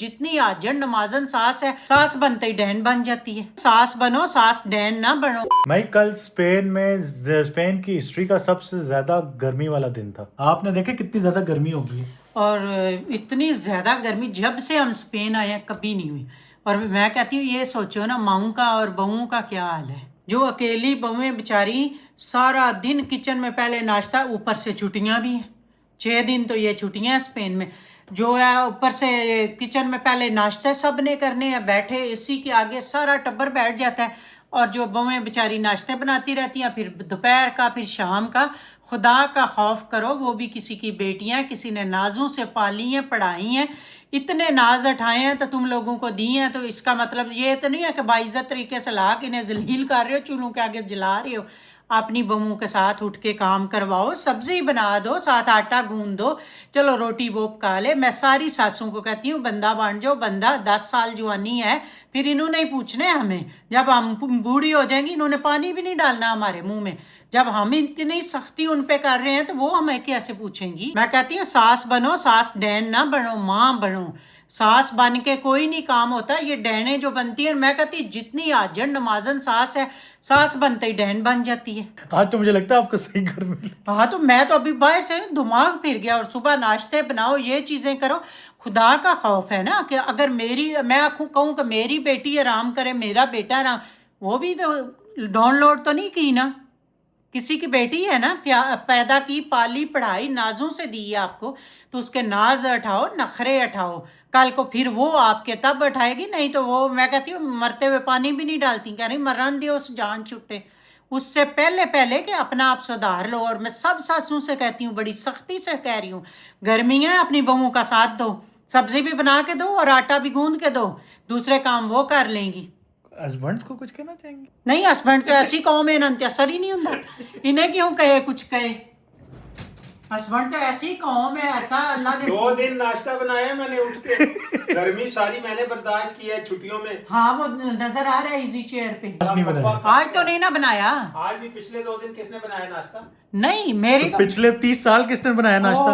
जितनी आजन नमाजन सास है, सास बनते ही डैन बन जाती है। सास बनो, सास डैन ना बनो। मैं कल स्पेन की हिस्ट्री का सबसे ज्यादा गर्मी वाला दिन था। आपने देखा कितनी ज्यादा गर्मी होगी है? और इतनी ज्यादा गर्मी जब से हम स्पेन आए हैं कभी नहीं हुई। और मैं कहती हूँ ये सोचो ना, माऊं का और बहुओं का क्या हाल है। जो अकेली बहुएं बेचारी सारा दिन किचन में पहले नाश्ता, ऊपर से छुट्टियां भी हैं, 6 दिन तो ये छुट्टियां हैं स्पेन में। जो है ऊपर से किचन में पहले नाश्ते सब ने करने हैं, बैठे एसी के आगे सारा टब्बर बैठ जाता है। और जो बहुएं बेचारी नाश्ते बनाती रहती हैं, फिर दोपहर का, फिर शाम का। खुदा का खौफ करो, वो भी किसी की बेटियां, किसी ने नाजों से पाली हैं, पढ़ाई हैं, इतने नाज उठाए हैं तो तुम लोगों को दी हैं। तो इसका मतलब ये तो नहीं है कि बाइज्जत तरीके से ला के इन्हें जलील कर रहे हो, चूल्हों के आगे जला रहे हो। अपनी बहुओं के साथ उठ के काम करवाओ, सब्जी बना दो, साथ आटा गूंद दो, चलो रोटी वो पका ले। मैं सारी सासों को कहती हूँ बंदा बन जाओ, बंदा 10 साल जवानी है, फिर इन्होंने ही पूछने हमें। जब हम बूढ़ी हो जाएंगी इन्होंने पानी भी नहीं डालना हमारे मुंह में। जब हम इतनी सख्ती उन पे कर रहे हैं तो वो हमें कैसे पूछेंगी। मैं कहती हूँ सास बनो, सास डैन ना बनो, माँ बनो। सास बन के कोई नहीं काम होता, ये डैने जो बनती है, मैं कहती जितनी आजन नमाजन सास है, सास बनते ही डैन बन जाती है। आज तो मुझे लगता है आपको सही गर्मी लगी। हाँ तो मैं तो अभी बाहर से दिमाग फिर गया। और सुबह नाश्ते बनाओ, ये चीज़ें करो। खुदा का खौफ है ना कि अगर मैं कहूँ कि मेरी बेटी आराम करे, मेरा बेटा आराम, वो भी तो डाउनलोड तो नहीं की ना, किसी की बेटी है ना, पैदा की, पाली, पढ़ाई, नाजों से दी है आपको, तो उसके नाज उठाओ, नखरे उठाओ। कल को फिर वो आपके तब उठाएगी, नहीं तो वो, मैं कहती हूँ मरते हुए पानी भी नहीं डालती, कह रही मरन दियो उस जान छुट्टे। उससे पहले पहले कि अपना आप सुधार लो। और मैं सब सासों से कहती हूँ, बड़ी सख्ती से कह रही हूँ, गर्मियाँ अपनी बहुओं का साथ दो, सब्जी भी बना के दो और आटा भी गूंद के दो, दूसरे काम वो कर लेंगी। हस्बैंड्स को कुछ कहना चाहेंगे? नहीं, हस्बैंड तो ऐसी कौम है ना, असर ही नहीं होता, इन्हें क्यों कहे कुछ कहे। हस्बैंड तो ऐसी कौम है, ऐसा अल्लाह ने 2 दिन नाश्ता बनाया मैंने उठ के। गर्मी सारी मैंने बर्दाश्त की है छुट्टियों में। हाँ वो नजर आ रहा है इजी चेयर पे। आज नहीं बनाया। आज तो नहीं ना बनाया। आज भी पिछले 2 दिन किसने बनाया नाश्ता? नहीं मेरी तो पिछले 30 साल किसने बनाया नाश्ता?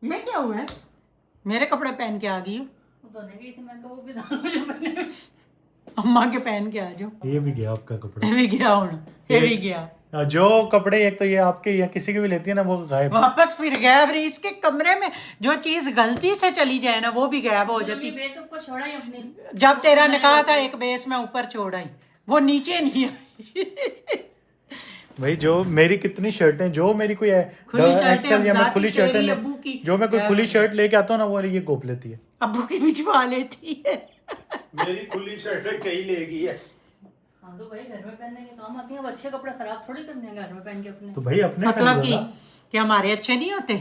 ये क्या हुआ है, मेरे कपड़े पहन के आ गई हो, अम्मा के पहन के आ जाओ। ये भी गया आपका कपड़ा। ये भी गया हूँ, ये भी गया। जो कपड़े एक तो ये आपके या किसी के भी लेती है ना, वो गायब। वापस फिर गायब रही। इसके कमरे में जो चीज गलती से चली जाए ना, वो भी गायब हो जाती। जब तेरा निकाह था एक बेस में ऊपर छोड़ आई, वो नीचे नहीं आई। भाई जो मेरी कितनी शर्टें, जो मेरी कोई खुली शर्टें एक्सेल या मैं खुली शर्टें तेरी अब्बू की, जो मैं कोई खुली शर्ट लेके आता हूँ ना, वो ये गोप लेती है। अब्बू की भिजवा लेती है। मेरी खुली शर्टें कहीं लेगी है। हाँ तो भाई घर में पहनने के काम आती हैं। अब अच्छे कपड़े खराब थोड़ी करने हैं घर में पहन के अपने। तो भाई अपने मतलब कि हमारे अच्छे नहीं होते।